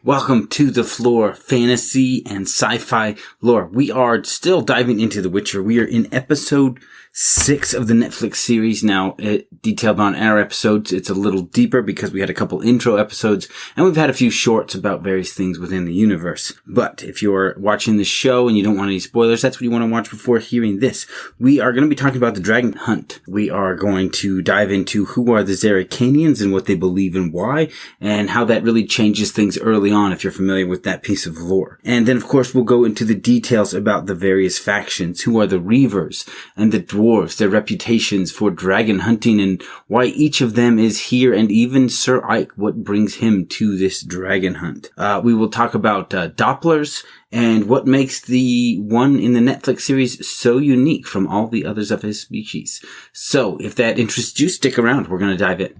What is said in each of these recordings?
Welcome to the Floor, fantasy and sci-fi lore. We are still diving into The Witcher. We are in episode 6 of the Netflix series. Now, detailed on our episodes, it's a little deeper because we had a couple intro episodes and we've had a few shorts about various things within the universe. But if you're watching the show and you don't want any spoilers, that's what you want to watch before hearing this. We are going to be talking about the Dragon Hunt. We are going to dive into who are the Zerrikanians and what they believe and why, and how that really changes things early on if you're familiar with that piece of lore. And then, of course, we'll go into the details about the various factions, who are the Reavers and the Dwarves, their reputations for dragon hunting and why each of them is here, and even Sir Ike, what brings him to this dragon hunt. We will talk about dopplers and what makes the one in the Netflix series so unique from all the others of his species. So, if that interests you, stick around. We're going to dive in.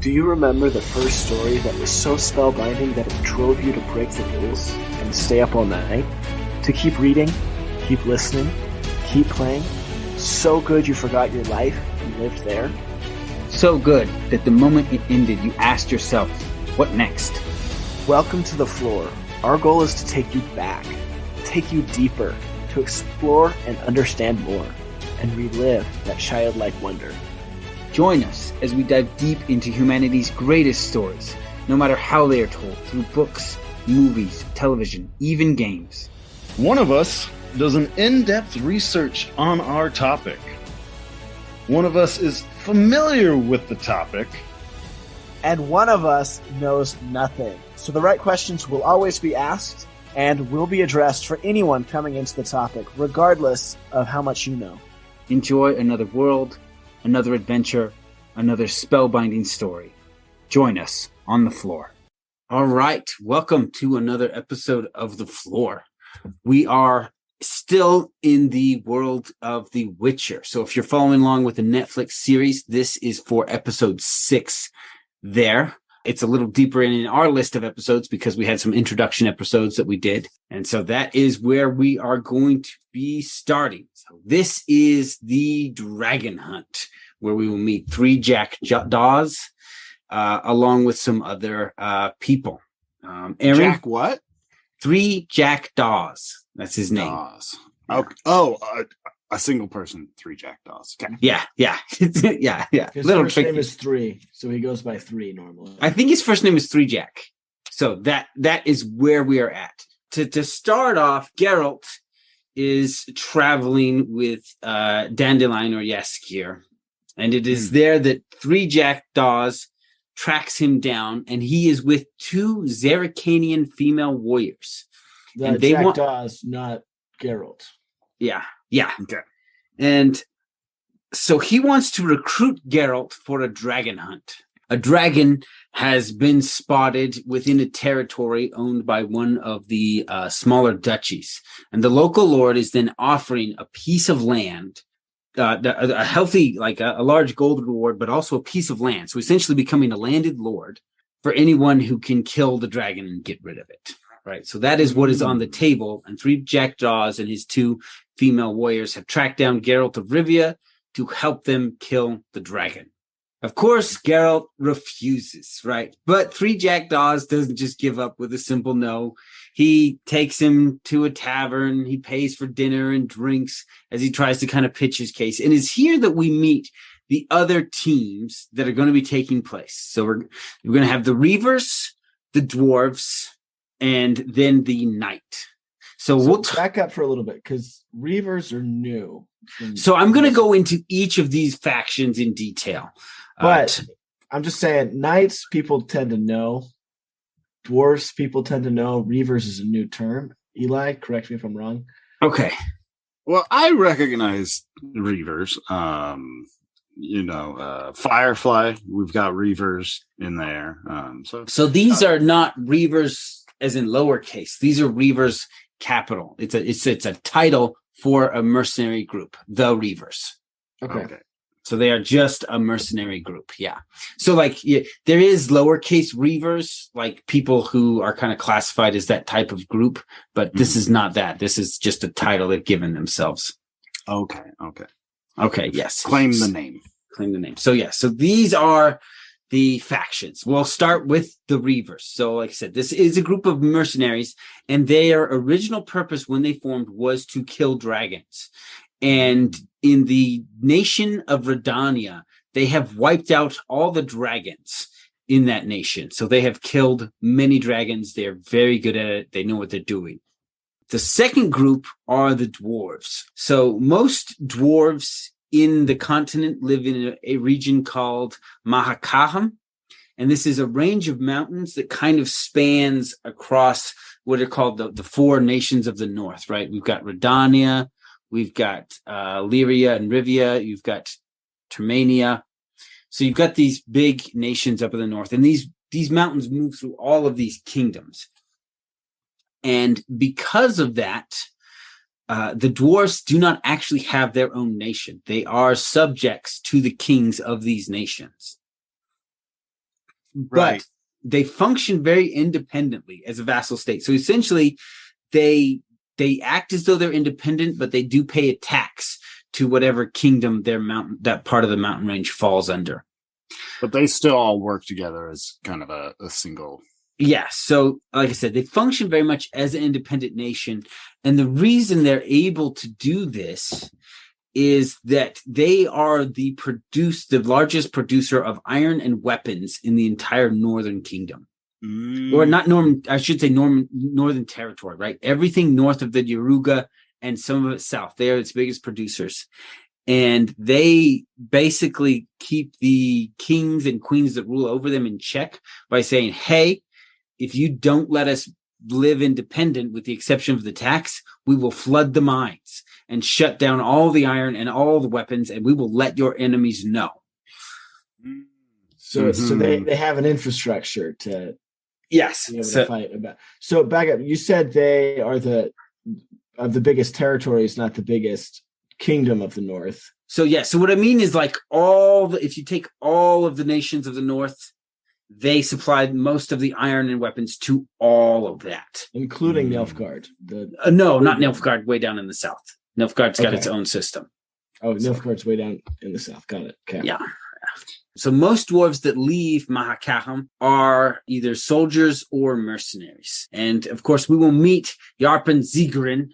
Do you remember the first story that was so spellbinding that it drove you to break the rules and stay up all night? To keep reading, keep listening, keep playing? So good you forgot your life and lived there? So good that the moment it ended, you asked yourself, what next? Welcome to the Floor. Our goal is to take you back, take you deeper, to explore and understand more, and relive that childlike wonder. Join us as we dive deep into humanity's greatest stories, no matter how they are told, through books, movies, television, even games. One of us does an in-depth research on our topic. One of us is familiar with the topic. And one of us knows nothing. So the right questions will always be asked and will be addressed for anyone coming into the topic, regardless of how much you know. Enjoy another world, another adventure, another spellbinding story. Join us on the Floor. All right. Welcome to another episode of The Floor. We are still in the world of The Witcher. So if you're following along with the Netflix series, this is for episode 6 there. It's a little deeper in our list of episodes because we had some introduction episodes that we did. And so that is where we are going to be starting. So this is the Dragon Hunt, where we will meet 3 jackdaws, along with some other people. Aaron? Jack what? 3 jackdaws. That's his name. Daws. Okay. Oh, a single person, 3 jackdaws. Okay. Yeah. yeah. His Little first tricky. name is 3, so he goes by 3 normally. I think his first name is 3 Jack. So that is where we are at. To start off, Geralt is traveling with Dandelion or Yaskir, and it is there that 3 jackdaws tracks him down, and he is with 2 Zerrikanian female warriors. The jackdaws, not Geralt. Yeah. Okay. And so he wants to recruit Geralt for a dragon hunt. A dragon has been spotted within a territory owned by one of the smaller duchies. And the local lord is then offering a piece of land, a healthy, like a large gold reward, but also a piece of land. So essentially becoming a landed lord for anyone who can kill the dragon and get rid of it. Right. So that is what is on the table. And 3 jackdaws and his 2 female warriors have tracked down Geralt of Rivia to help them kill the dragon. Of course, Geralt refuses, right? But 3 jackdaws doesn't just give up with a simple no. He takes him to a tavern. He pays for dinner and drinks as he tries to kind of pitch his case. And it's here that we meet the other teams that are going to be taking place. So we're going to have the Reavers, the Dwarves, and then the Knight. So we'll back up for a little bit, because Reavers are new. So I'm going to go into each of these factions in detail. But I'm just saying, Knights people tend to know. Dwarves people tend to know. Reavers is a new term. Eli, correct me if I'm wrong. Okay. Well, I recognize Reavers. Firefly, we've got Reavers in there. So these are not Reavers as in lowercase. These are Reavers capital. It's a title for a mercenary group, the Reavers. Okay. So they are just a mercenary group. Yeah. So like there is lowercase reavers, like people who are kind of classified as that type of group, but this is not that. This is just a title they've given themselves. Okay. Okay. Yes. Claim the name. So yeah. So these are the factions. We'll start with the reavers. So like I said, this is a group of mercenaries, and their original purpose when they formed was to kill dragons. And in the nation of Redania, they have wiped out all the dragons in that nation. So they have killed many dragons. They're very good at it. They know what they're doing. The second group are the dwarves. So most dwarves in the continent live in a region called Mahakaham. And this is a range of mountains that kind of spans across what are called the four nations of the north, right? We've got Redania, we've got Lyria and Rivia, you've got Termania. So you've got these big nations up in the north, and these mountains move through all of these kingdoms. And because of that, the dwarves do not actually have their own nation. They are subjects to the kings of these nations. Right. But they function very independently as a vassal state. So essentially, they act as though they're independent, but they do pay a tax to whatever kingdom that part of the mountain range falls under. But they still all work together as kind of a single. Yeah. So like I said, they function very much as an independent nation. And the reason they're able to do this is that they are the largest producer of iron and weapons in the entire Northern Kingdom. Or not Northern Territory, right? Everything north of the Yaruga and some of it south. They are its biggest producers. And they basically keep the kings and queens that rule over them in check by saying, hey, if you don't let us live independent with the exception of the tax, we will flood the mines and shut down all the iron and all the weapons, and we will let your enemies know. So they have an infrastructure to fight about. So back up, you said they are the biggest territories, not the biggest kingdom of the north. So yeah, so what I mean is like if you take all of the nations of the north, they supplied most of the iron and weapons to all of that. Including Nilfgaard. No, not Nilfgaard, way down in the south. Nilfgaard's got its own system. Oh, Nilfgaard's way down in the south. Got it. Okay. Yeah. So most dwarves that leave Mahakaham are either soldiers or mercenaries. And of course, we will meet Yarpen Zigerin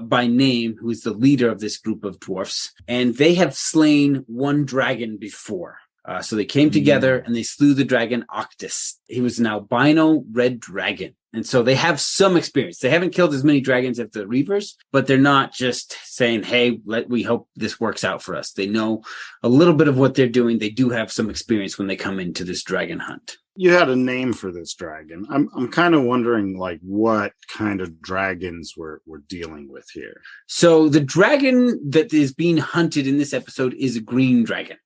by name, who is the leader of this group of dwarfs. And they have slain one dragon before. So they came together and they slew the dragon Octus. He was an albino red dragon. And so they have some experience. They haven't killed as many dragons as the Reavers, but they're not just saying, hey, we hope this works out for us. They know a little bit of what they're doing. They do have some experience when they come into this dragon hunt. You had a name for this dragon. I'm kind of wondering like what kind of dragons we're dealing with here. So the dragon that is being hunted in this episode is a green dragon.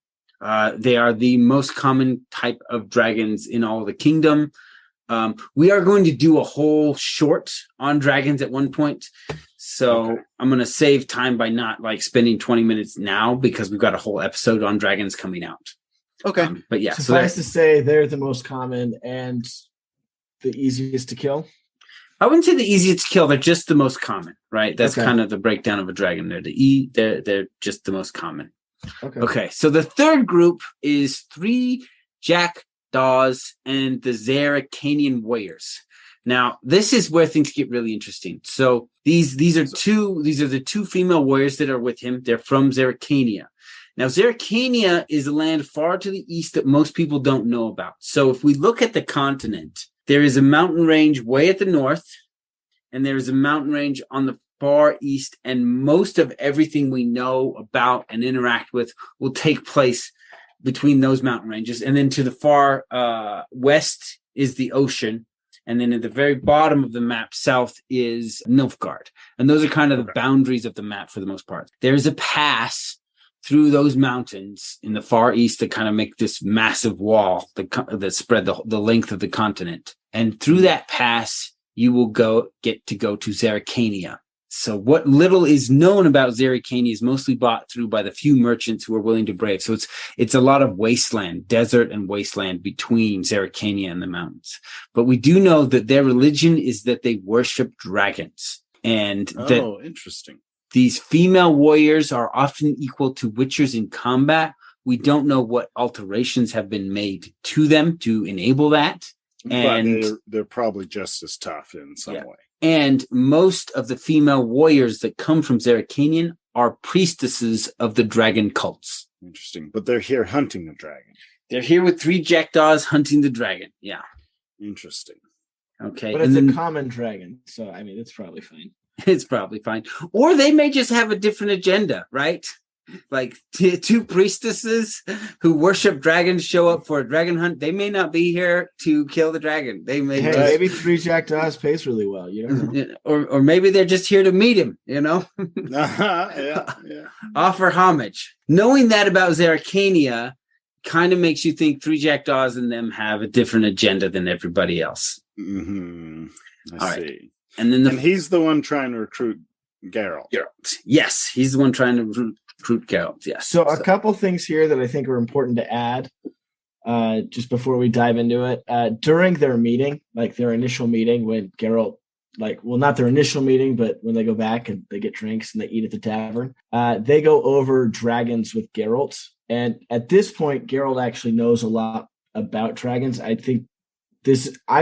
They are the most common type of dragons in all the kingdom. We are going to do a whole short on dragons at one point. So I'm going to save time by not like spending 20 minutes now because we've got a whole episode on dragons coming out. Okay. But yeah. Suffice to say they're the most common and the easiest to kill. I wouldn't say the easiest to kill. They're just the most common, right? That's kind of the breakdown of a dragon. They're just the most common. Okay. So the third group is 3 jackdaws and the Zeracanian warriors. Now, this is where things get really interesting. So these are the two female warriors that are with him. They're from Zeracania. Now, Zeracania is a land far to the east that most people don't know about. So if we look at the continent, there is a mountain range way at the north, and there is a mountain range on the far east, and most of everything we know about and interact with will take place between those mountain ranges. And then to the far west is the ocean. And then at the very bottom of the map, south is Nilfgaard. And those are kind of the boundaries of the map for the most part. There's a pass through those mountains in the far east that kind of make this massive wall that spread the length of the continent. And through that pass, you will get to go to Zeracania. So what little is known about Zerrikania is mostly bought through by the few merchants who are willing to brave. So it's a lot of wasteland, desert and wasteland between Zerrikania and the mountains. But we do know that their religion is that they worship dragons, and that interesting. These female warriors are often equal to witchers in combat. We don't know what alterations have been made to them to enable that. And but they're probably just as tough in some way. And most of the female warriors that come from Zerrikania are priestesses of the dragon cults. Interesting. But they're here hunting the dragon. They're here with 3 jackdaws hunting the dragon. Yeah. Interesting. Okay. But it's a common dragon, so I mean, it's probably fine. It's probably fine. Or they may just have a different agenda, right? Like 2 priestesses who worship dragons show up for a dragon hunt. They may not be here to kill the dragon. They may maybe 3 jackdaws pays really well. You don't know. Or maybe they're just here to meet him, you know? Yeah. Offer homage. Knowing that about Zerrikania kind of makes you think 3 jackdaws and them have a different agenda than everybody else. Mm-hmm. I see. Right. And then he's the one trying to recruit Geralt. Yes, he's the one trying to recruit Geralt. Yes. So a couple things here that I think are important to add, just before we dive into it. During their meeting, like their initial meeting, when Geralt, not their initial meeting, but when they go back and they get drinks and they eat at the tavern, they go over dragons with Geralt. And at this point, Geralt actually knows a lot about dragons. I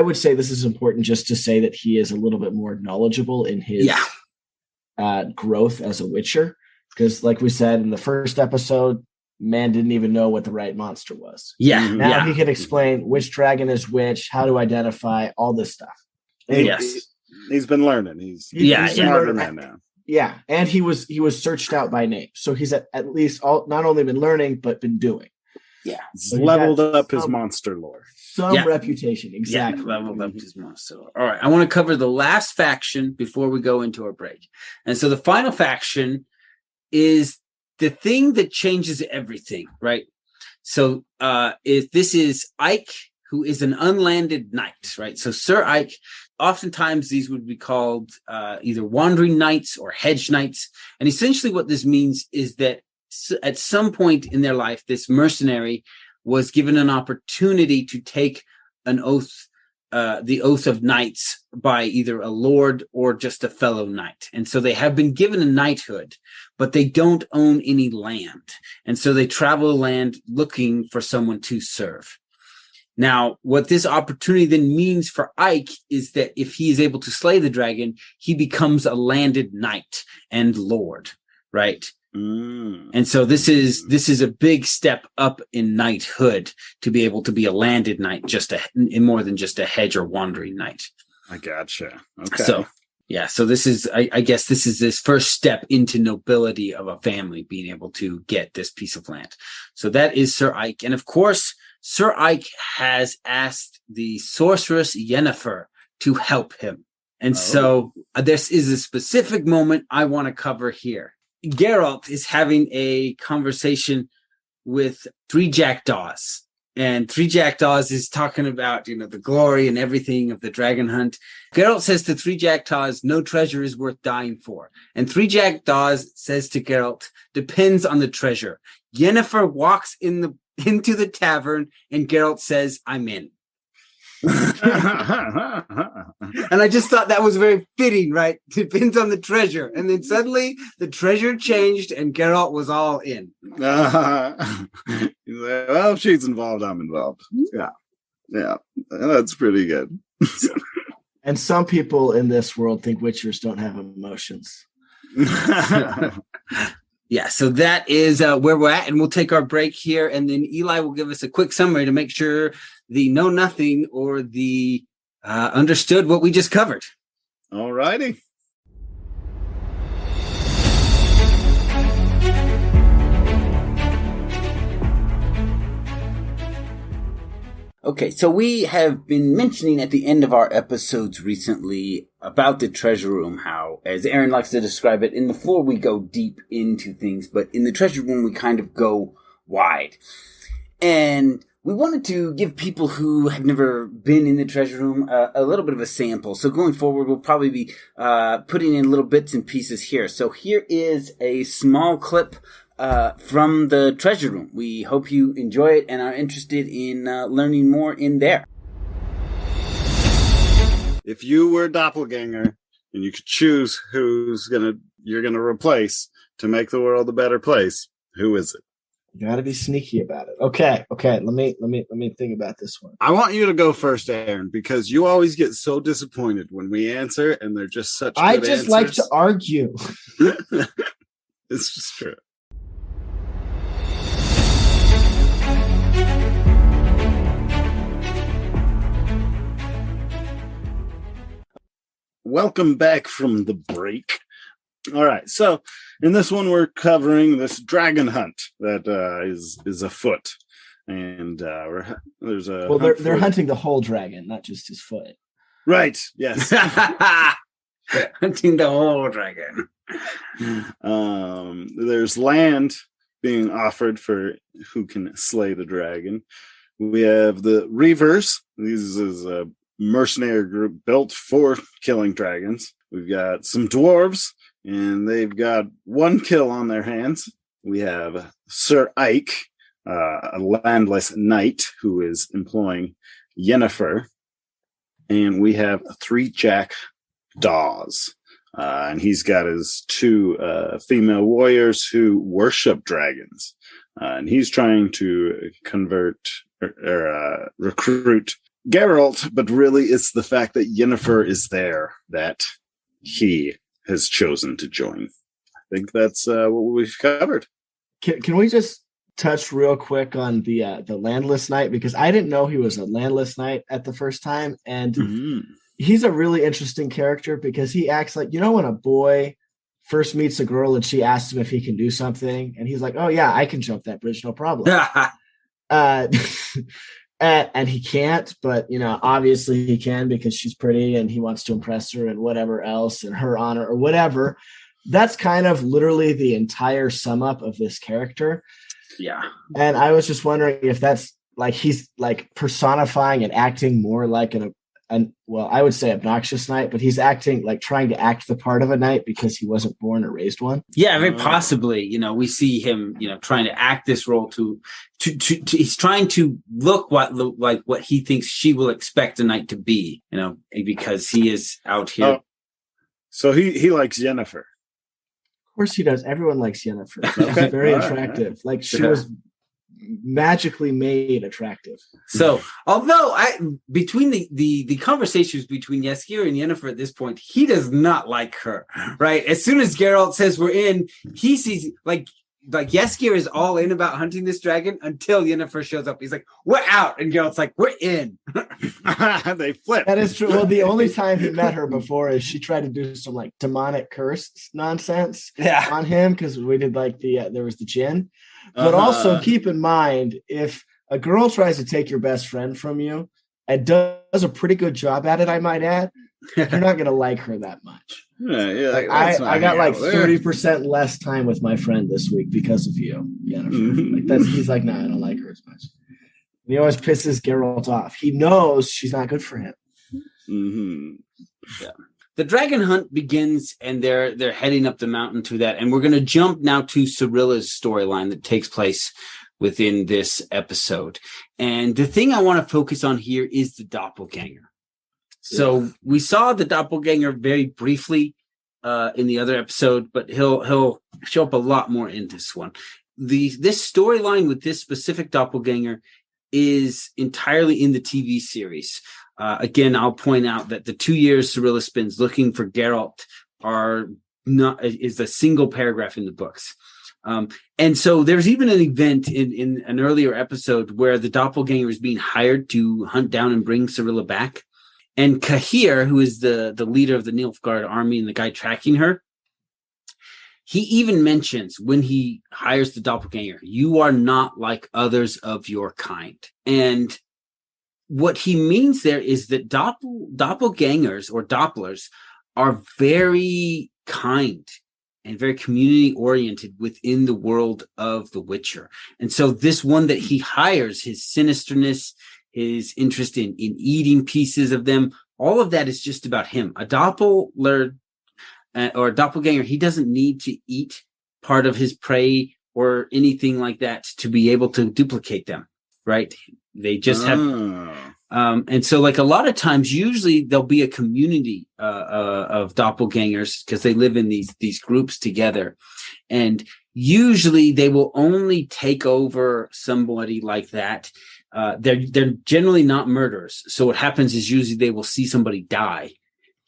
would say this is important just to say that he is a little bit more knowledgeable in his growth as a witcher. Because like we said in the first episode, man didn't even know what the right monster was. Yeah. Now he can explain which dragon is which, how to identify all this stuff. He's been learning. He's smarter man now. Yeah. And he was searched out by name. So he's at least not only been learning, but been doing. Yeah. He's leveled up his monster lore. Some reputation. Exactly. Yeah, leveled up his monster lore. All right. I want to cover the last faction before we go into our break. And so the final faction is the thing that changes everything, right? So if this is Ike, who is an unlanded knight, right? So Sir Ike, oftentimes these would be called either wandering knights or hedge knights. And essentially what this means is that at some point in their life, this mercenary was given an opportunity to take an oath, the oath of knights by either a lord or just a fellow knight. And so they have been given a knighthood, but they don't own any land. And so they travel the land looking for someone to serve. Now, what this opportunity then means for Ike is that if he is able to slay the dragon, he becomes a landed knight and lord, right? And so this is a big step up in knighthood to be able to be a landed knight, in more than just a hedge or wandering knight. I gotcha. Okay. So this is, I guess this is this first step into nobility of a family being able to get this piece of land. So that is Sir Ike. And of course, Sir Ike has asked the sorceress Yennefer to help him. And so this is a specific moment I want to cover here. Geralt is having a conversation with 3 jackdaws, and 3 jackdaws is talking about, the glory and everything of the dragon hunt. Geralt says to 3 jackdaws, no treasure is worth dying for. And 3 jackdaws says to Geralt, depends on the treasure. Yennefer walks into the tavern and Geralt says, I'm in. And I just thought that was very fitting, right? Depends on the treasure. And then suddenly the treasure changed and Geralt was all in. He's like, well, if she's involved, I'm involved. Yeah. That's pretty good. And some people in this world think witchers don't have emotions. Yeah, so that is where we're at, and we'll take our break here, and then Eli will give us a quick summary to make sure the know nothing or the understood what we just covered. All righty. Okay, so we have been mentioning at the end of our episodes recently about the treasure room, how, as Aaron likes to describe it, in the floor we go deep into things, but in the treasure room we kind of go wide. And we wanted to give people who have never been in the treasure room a little bit of a sample. So going forward, we'll probably be putting in little bits and pieces here. So here is a small clip from the treasure room. We hope you enjoy it and are interested in learning more in there. If you were a doppelganger and you could choose you're gonna replace to make the world a better place, who is it? You got to be sneaky about it. Okay. Let me think about this one. I want you to go first, Aaron, because you always get so disappointed when we answer, and they're just such. I good just answers. like to argue. It's just true. Welcome back from the break. All right, so in this one, we're covering this dragon hunt that is afoot, and there's a they're hunting the whole dragon, not just his foot. Right? Yes, Hunting the whole dragon. There's land being offered for who can slay the dragon. We have the Reavers. This is a mercenary group built for killing dragons. We've got some dwarves, and they've got one kill on their hands. We have Sir Ike, a landless knight who is employing Yennefer. And we have 3 jackdaws. And he's got his 2 female warriors who worship dragons. And he's trying to recruit Geralt, but really it's the fact that Yennefer is there that he has chosen to join. I think that's what we've covered. Can we just touch real quick on the landless knight, because I didn't know he was a landless knight at the first time, and he's a really interesting character because he acts like, when a boy first meets a girl and she asks him if he can do something, and he's like, "Oh yeah, I can jump that bridge, no problem." And he can't, but obviously he can because she's pretty and he wants to impress her and whatever else, and her honor or whatever. That's kind of literally the entire sum up of this character. Yeah. And I was just wondering if that's like he's like personifying and acting more like I would say obnoxious knight, but he's acting like trying to act the part of a knight because he wasn't born or raised one. Yeah, very possibly. We see him, trying to act this role to he's trying to look like what he thinks she will expect a knight to be, because he is out here. Oh. So he likes Yennefer. Of course he does. Everyone likes Yennefer. She's very attractive. Right. Like she was magically made attractive. So, although between the conversations between Jaskier and Yennefer at this point, he does not like her, right? As soon as Geralt says we're in, he sees like Jaskier is all in about hunting this dragon until Yennefer shows up. He's like, "We're out," and Geralt's like, "We're in." They flip. That is true. Well, the only time he met her before is she tried to do some like demonic curse nonsense on him because we did like there was the gin. But also keep in mind, if a girl tries to take your best friend from you and does a pretty good job at it, I might add, you're not going to like her that much. I got like 30% less time with my friend this week because of you, Yennefer. He's like, I don't like her as much. And he always pisses Geralt off. He knows she's not good for him. Mm-hmm. Yeah. The dragon hunt begins, and they're heading up the mountain to that. And we're going to jump now to Cirilla's storyline that takes place within this episode. And the thing I want to focus on here is the doppelganger. So we saw the doppelganger very briefly in the other episode, but he'll show up a lot more in this one. This storyline with this specific doppelganger is entirely in the TV series. Again, I'll point out that the 2 years Cirilla spends looking for Geralt is a single paragraph in the books. And so there's even an event in an earlier episode where the doppelganger is being hired to hunt down and bring Cirilla back. And Kahir, who is the leader of the Nilfgaard army and the guy tracking her, he even mentions when he hires the doppelganger, "You are not like others of your kind." And what he means there is that doppelgangers or dopplers are very kind and very community oriented within the world of The Witcher. And so this one that he hires, his sinisterness, his interest in eating pieces of them, all of that is just about him. A doppler or a doppelganger, he doesn't need to eat part of his prey or anything like that to be able to duplicate them, right? They just have, and so like a lot of times, usually there'll be a community of doppelgangers because they live in these groups together, and usually they will only take over somebody like that. They're generally not murderers. So what happens is usually they will see somebody die,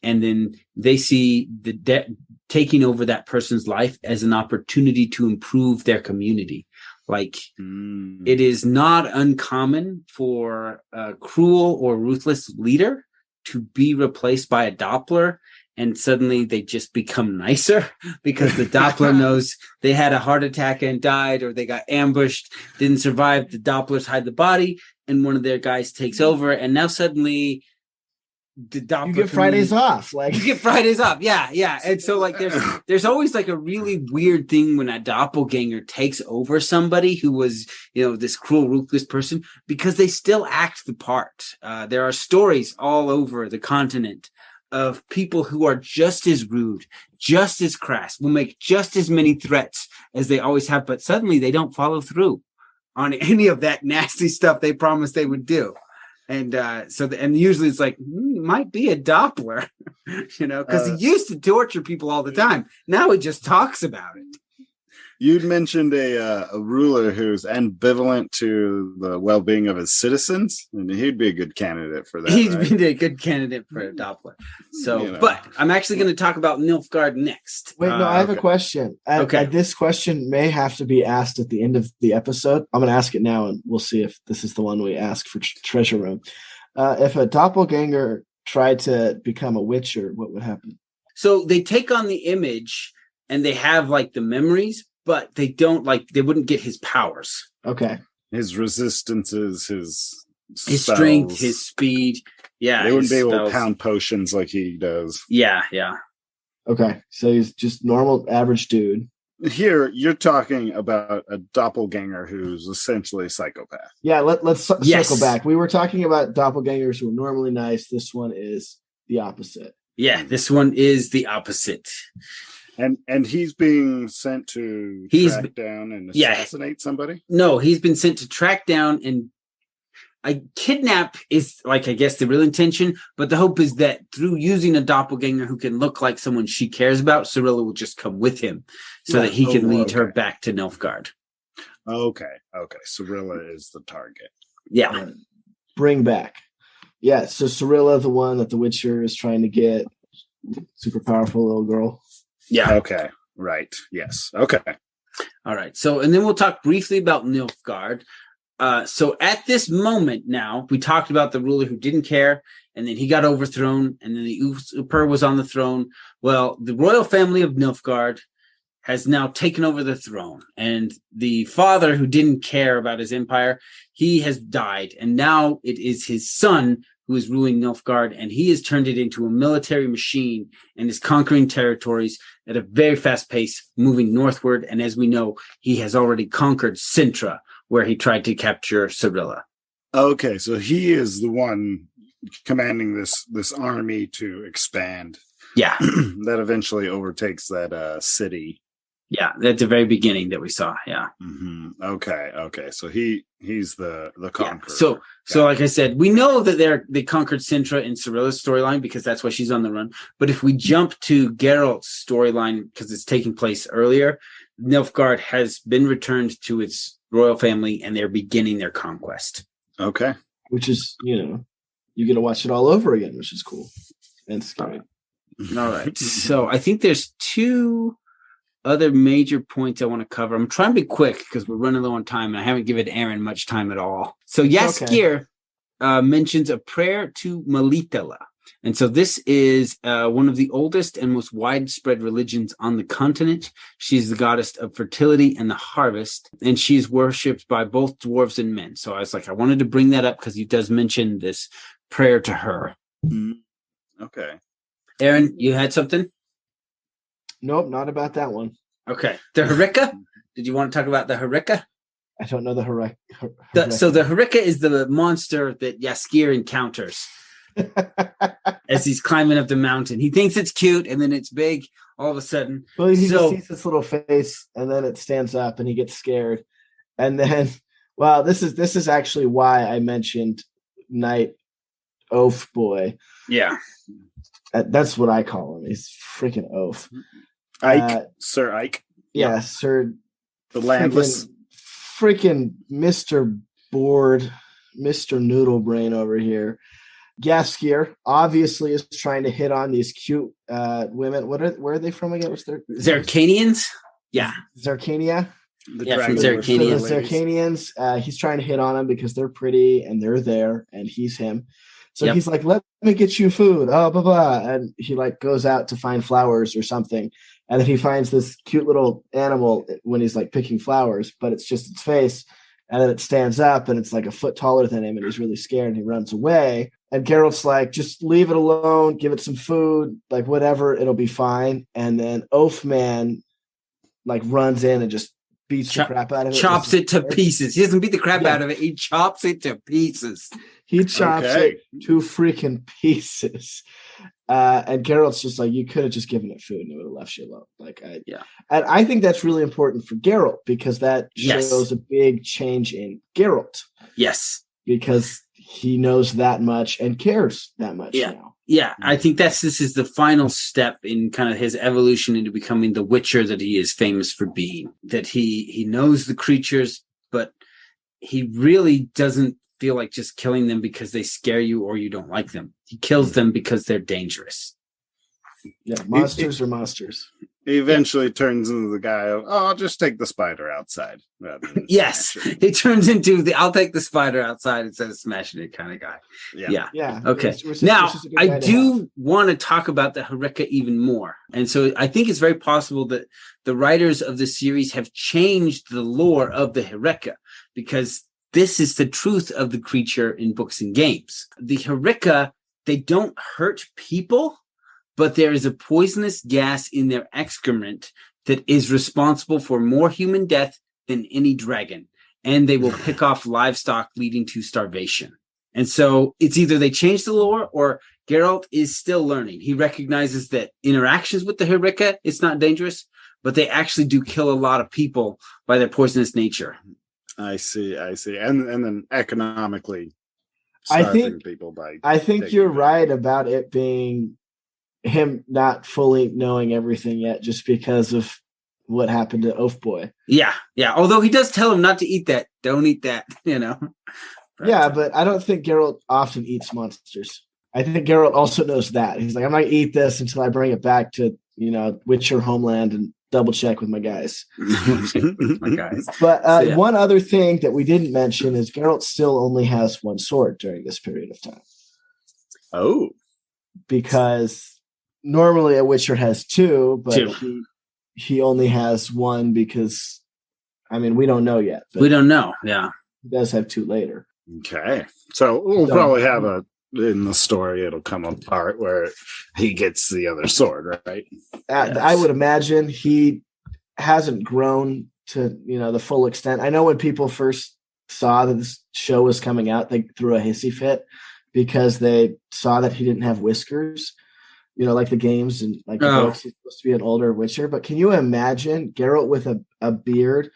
and then they see the taking over that person's life as an opportunity to improve their community. Like it is not uncommon for a cruel or ruthless leader to be replaced by a doppler, and suddenly they just become nicer because the doppler knows they had a heart attack and died, or they got ambushed, didn't survive. The dopplers hide the body, and one of their guys takes over, and now suddenly the doppler you get Fridays off. Like you get Fridays off. Yeah. And so like there's always like a really weird thing when a doppelganger takes over somebody who was, this cruel, ruthless person, because they still act the part. There are stories all over the continent of people who are just as rude, just as crass, will make just as many threats as they always have, but suddenly they don't follow through on any of that nasty stuff they promised they would do. And and usually it's like, might be a doppler, because he used to torture people all the time. Now he just talks about it. You'd mentioned a ruler who's ambivalent to the well-being of his citizens, and he'd be a good candidate for that. He'd be a good candidate for a doppler. So, but I'm actually going to talk about Nilfgaard next. Wait, no, I have a question. This question may have to be asked at the end of the episode. I'm going to ask it now, and we'll see if this is the one we ask for Treasure Room. If a doppelganger tried to become a witcher, what would happen? So they take on the image, and they have like the memories, but they don't they wouldn't get his powers. Okay. His resistances, his strength, his speed. Yeah. They wouldn't be able to pound potions like he does. Yeah. Okay. So he's just normal, average dude. Here, you're talking about a doppelganger who's essentially a psychopath. Yeah, let's circle back. We were talking about doppelgangers who are normally nice. This one is the opposite. Yeah, this one is the opposite. And he's being sent to track down and assassinate somebody? No, he's been sent to track down and kidnap is I guess the real intention, but the hope is that through using a doppelganger who can look like someone she cares about, Cirilla will just come with him so that he can lead her back to Nilfgaard. Okay. Cirilla is the target. Yeah. Bring back. Yeah, so Cirilla, the one that the Witcher is trying to get, super powerful little girl. Yeah. Okay. Right. Yes. Okay. All right. So, and then we'll talk briefly about Nilfgaard. So at this moment now, we talked about the ruler who didn't care, and then he got overthrown, and then the usurper was on the throne. Well, the royal family of Nilfgaard has now taken over the throne, and the father who didn't care about his empire, he has died, and now it is his son who is ruling Nilfgaard, and he has turned it into a military machine and is conquering territories at a very fast pace, moving northward. And as we know, he has already conquered Sintra, where he tried to capture Cirilla. Okay, so he is the one commanding this army to expand. Yeah. That eventually overtakes that city. Yeah, at the very beginning that we saw. Yeah. Mm-hmm. Okay. So he's the conqueror. Yeah. So like I said, we know that they conquered Sintra in Cirilla's storyline because that's why she's on the run. But if we jump to Geralt's storyline, because it's taking place earlier, Nilfgaard has been returned to its royal family, and they're beginning their conquest. Okay. Which is, you get to watch it all over again, which is cool and scary. All right. So I think there's two other major points I want to cover. I'm trying to be quick because we're running low on time, and I haven't given Aaron much time at all. So Jaskier mentions a prayer to Melitele. And so this is one of the oldest and most widespread religions on the continent. She's the goddess of fertility and the harvest, and she is worshipped by both dwarves and men. So I wanted to bring that up because he does mention this prayer to her. Okay. Aaron, you had something? Nope, not about that one. Okay. The Hurricane? Did you want to talk about the Hurricane? I don't know the Hurricane. So the Hurricane is the monster that Jaskier encounters as he's climbing up the mountain. He thinks it's cute, and then it's big all of a sudden. Well, he just sees this little face, and then it stands up, and he gets scared. And then, well, this is actually why I mentioned Night Oaf Boy. Yeah. That's what I call him. He's freaking Oaf. Ike. Sir Ike. Yeah, Sir. The Landless. Freaking Mr. Bored, Mr. Noodle Brain over here. Jaskier obviously is trying to hit on these cute women. Where are they from again? What's their Zercanians? Yeah. Zarkania. From Zercanians. So the Zercanians, he's trying to hit on them because they're pretty and they're there and he's him. So he's like, let me get you food. Oh, blah, blah. And he like goes out to find flowers or something. And then he finds this cute little animal when he's like picking flowers, but it's just its face. And then it stands up and it's like a foot taller than him. And he's really scared and he runs away. And Geralt's like, just leave it alone. Give it some food, like whatever. It'll be fine. And then Oaf Man like runs in and just beats the crap out of it. Chops it to pieces. He doesn't beat the crap out of it. He chops it to pieces. He chops it to freaking pieces. And Geralt's just like, you could have just given it food and it would have left you alone. And I think that's really important for Geralt because that shows a big change in Geralt. Yes. Because he knows that much and cares that much now. Yeah, I think this is the final step in kind of his evolution into becoming the Witcher that he is famous for being. That he knows the creatures, but he really doesn't feel like just killing them because they scare you or you don't like them. He kills them because they're dangerous. Yeah, monsters are monsters. He eventually turns into the guy of, I'll just take the spider outside. Yes, he turns into the I'll take the spider outside instead of smashing it kind of guy. Yeah. Okay. Now, I do want to talk about the Hurricane even more. And so I think it's very possible that the writers of the series have changed the lore of the Hurricane because this is the truth of the creature in books and games. The Hurricane, they don't hurt people, but there is a poisonous gas in their excrement that is responsible for more human death than any dragon. And they will pick off livestock, leading to starvation. And so it's either they change the lore or Geralt is still learning. He recognizes that interactions with the Hurricane, it's not dangerous, but they actually do kill a lot of people by their poisonous nature. I see. And then economically starving people by... I think you're right about it being him not fully knowing everything yet just because of what happened to Oaf Boy. Yeah. Although he does tell him not to eat that. Don't eat that, But, but I don't think Geralt often eats monsters. I think Geralt also knows that. He's like, I'm not going to eat this until I bring it back to, Witcher homeland and double check with my guys. But one other thing that we didn't mention is Geralt still only has one sword during this period of time. Oh. Because normally a Witcher has two, but he only has one because, we don't know yet. We don't know, yeah. He does have two later. Okay. So we'll probably have in the story, it'll come apart where he gets the other sword, right? I would imagine he hasn't grown to, the full extent. I know when people first saw that this show was coming out, they threw a hissy fit because they saw that he didn't have whiskers. Like the games and like the books, he's supposed to be an older Witcher. But can you imagine Geralt with a beard,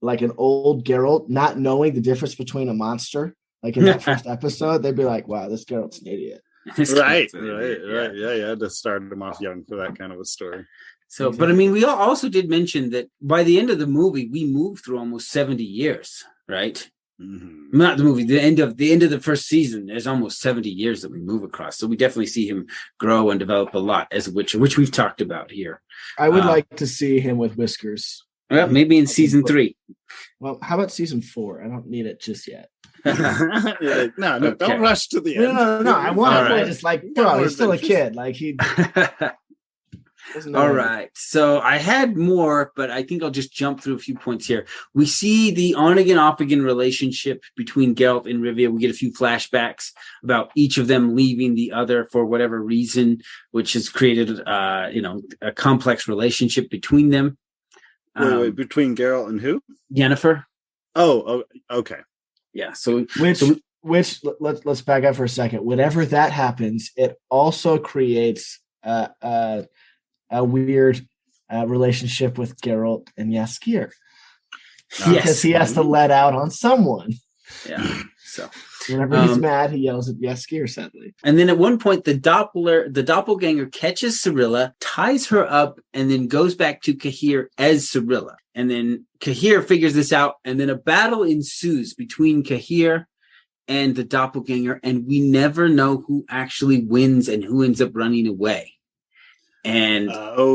like an old Geralt, not knowing the difference between a monster? Like in that first episode, they'd be like, wow, this Geralt's an idiot. Right. Yeah. To start him off young for that kind of a story. So, but we also did mention that by the end of the movie, we moved through almost 70 years, right? Mm-hmm. Not the movie, the end of the first season. There's almost 70 years that we move across, so we definitely see him grow and develop a lot as a Witcher, which we've talked about here. I would like to see him with whiskers. Well, maybe in season 3. Well, how about season 4? I don't need it just yet. No, don't rush to the end. No. I want it. Just like, bro, he's still a kid. Like he. All right. So I had more, but I think I'll just jump through a few points here. We see the on-again, off-again relationship between Geralt and Rivia. We get a few flashbacks about each of them leaving the other for whatever reason, which has created, a complex relationship between them. Wait, between Geralt and who? Yennefer. Oh, okay. Yeah. So Which let's back up for a second. Whenever that happens, it also creates a weird relationship with Geralt and Jaskier. Because he has to let out on someone. Yeah. So whenever he's mad, he yells at Jaskier, sadly. And then at one point, the doppelganger catches Cirilla, ties her up, and then goes back to Cahir as Cirilla. And then Cahir figures this out, and then a battle ensues between Cahir and the doppelganger, and we never know who actually wins and who ends up running away. And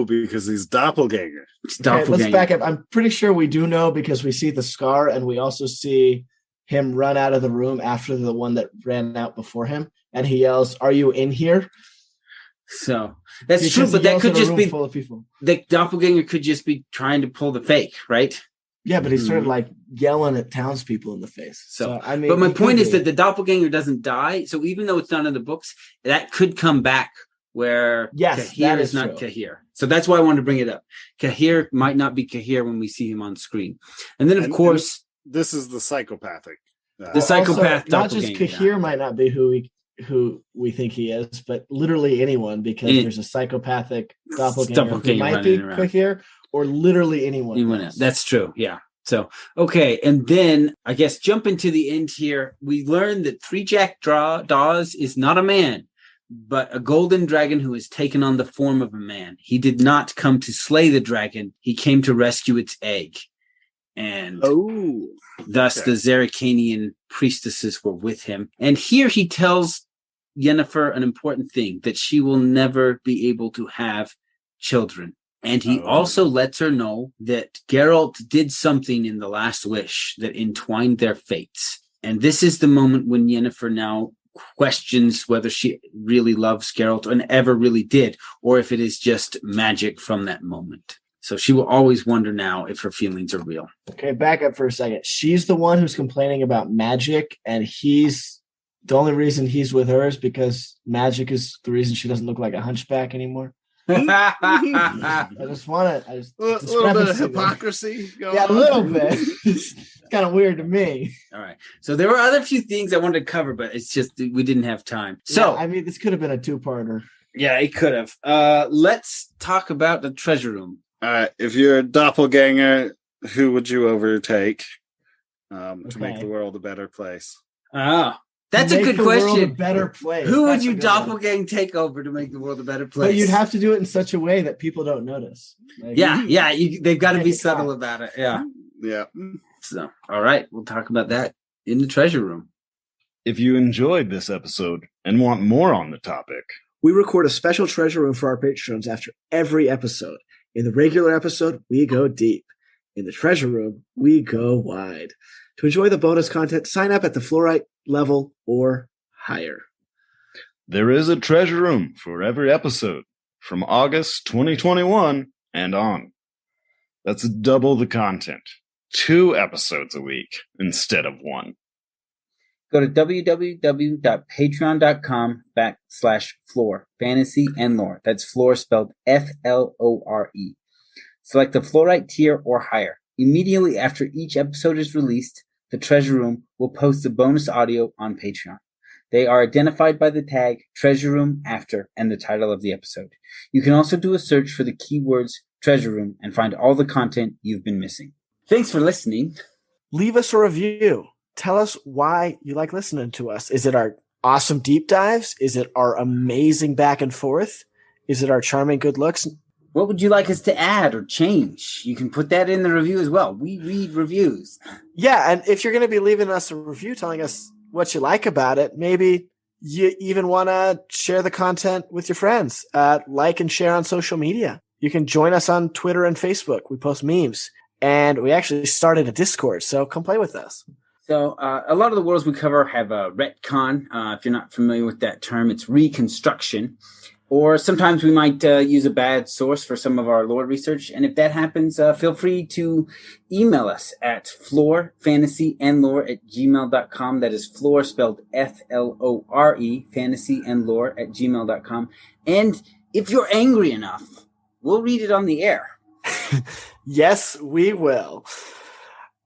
because he's doppelganger. Okay, let's back up. I'm pretty sure we do know because we see the scar, and we also see him run out of the room after the one that ran out before him, and he yells, "Are you in here?" So that's true, but that could just be full of people. The doppelganger could just be trying to pull the fake, right? Yeah, but he's sort of like yelling at townspeople in the face. So I mean, but my point is that the doppelganger doesn't die. So even though it's not in the books, that could come back where Cahir is not Cahir. So that's why I wanted to bring it up. Cahir might not be Cahir when we see him on screen. And then, of course, this is the psychopathic. The psychopath not just Cahir might not be who we think he is, but literally anyone, because there's a psychopathic doppelganger who might be Cahir, or literally anyone else. That's true. Yeah. So, okay. And then I guess jump into the end here. We learn that Three Jack Dawes is not a man, but a golden dragon who has taken on the form of a man. He did not come to slay the dragon. He came to rescue its egg. And thus the Zerrikanian priestesses were with him. And here he tells Yennefer an important thing, that she will never be able to have children. And he also lets her know that Geralt did something in the last wish that entwined their fates. And this is the moment when Yennefer now questions whether she really loves Geralt and ever really did, or if it is just magic from that moment. So she will always wonder now if her feelings are real. Okay, back up for a second. She's the one who's complaining about magic, and he's the only reason he's with her is because magic is the reason she doesn't look like a hunchback anymore. I just want to. A little bit of hypocrisy. A little bit. It's kind of weird to me. All right. So there were other few things I wanted to cover, but it's just we didn't have time. So I mean, this could have been a two-parter. Yeah, it could have. Let's talk about the treasure room. If you're a doppelganger, who would you overtake to make the world a better place? That's a good question. World a better place. Who would you doppelgang take over to make the world a better place? But you'd have to do it in such a way that people don't notice. Like, they've got to be subtle about it. Yeah. So, all right, we'll talk about that in the treasure room. If you enjoyed this episode and want more on the topic, we record a special treasure room for our patrons after every episode. In the regular episode, we go deep. In the treasure room, we go wide. To enjoy the bonus content, sign up at the fluorite level or higher. There is a treasure room for every episode from August 2021 and on. That's double the content. 2 episodes a week instead of 1. Go to www.patreon.com/Flore, fantasy and lore. That's Flore spelled FLORE. Select the Fluorite tier or higher. Immediately after each episode is released, the Treasure Room will post the bonus audio on Patreon. They are identified by the tag Treasure Room After and the title of the episode. You can also do a search for the keywords Treasure Room and find all the content you've been missing. Thanks for listening. Leave us a review. Tell us why you like listening to us. Is it our awesome deep dives? Is it our amazing back and forth? Is it our charming good looks? What would you like us to add or change? You can put that in the review as well. We read reviews. Yeah, and if you're going to be leaving us a review telling us what you like about it, maybe you even want to share the content with your friends. Like and share on social media. You can join us on Twitter and Facebook. We post memes. And we actually started a Discord, so come play with us. So a lot of the worlds we cover have a retcon. If you're not familiar with that term, it's reconstruction. Or sometimes we might use a bad source for some of our lore research. And if that happens, feel free to email us at florefantasyandlore@gmail.com. That is Flore spelled FLORE, fantasyandlore@gmail.com. And if you're angry enough, we'll read it on the air. Yes, we will.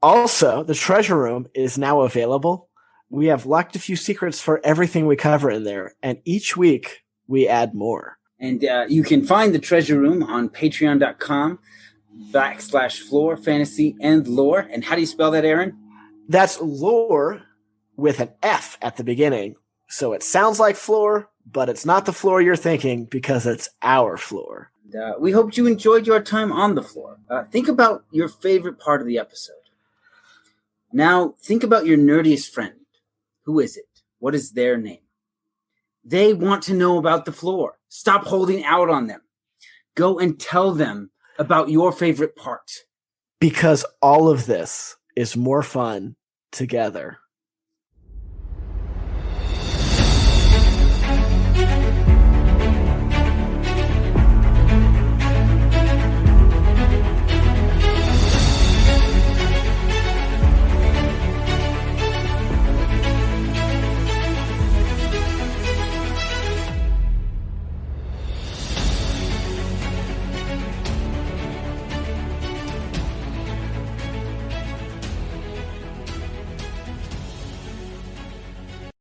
Also, the treasure room is now available. We have locked a few secrets for everything we cover in there, and each week we add more. And you can find the treasure room on patreon.com/Flore Fantasy and Lore. And how do you spell that, Aaron? That's lore with an F at the beginning. So it sounds like floor, but it's not the floor you're thinking because it's our floor. We hope you enjoyed your time on the floor. Think about your favorite part of the episode. Now, think about your nerdiest friend. Who is it? What is their name? They want to know about the floor. Stop holding out on them. Go and tell them about your favorite part. Because all of this is more fun together.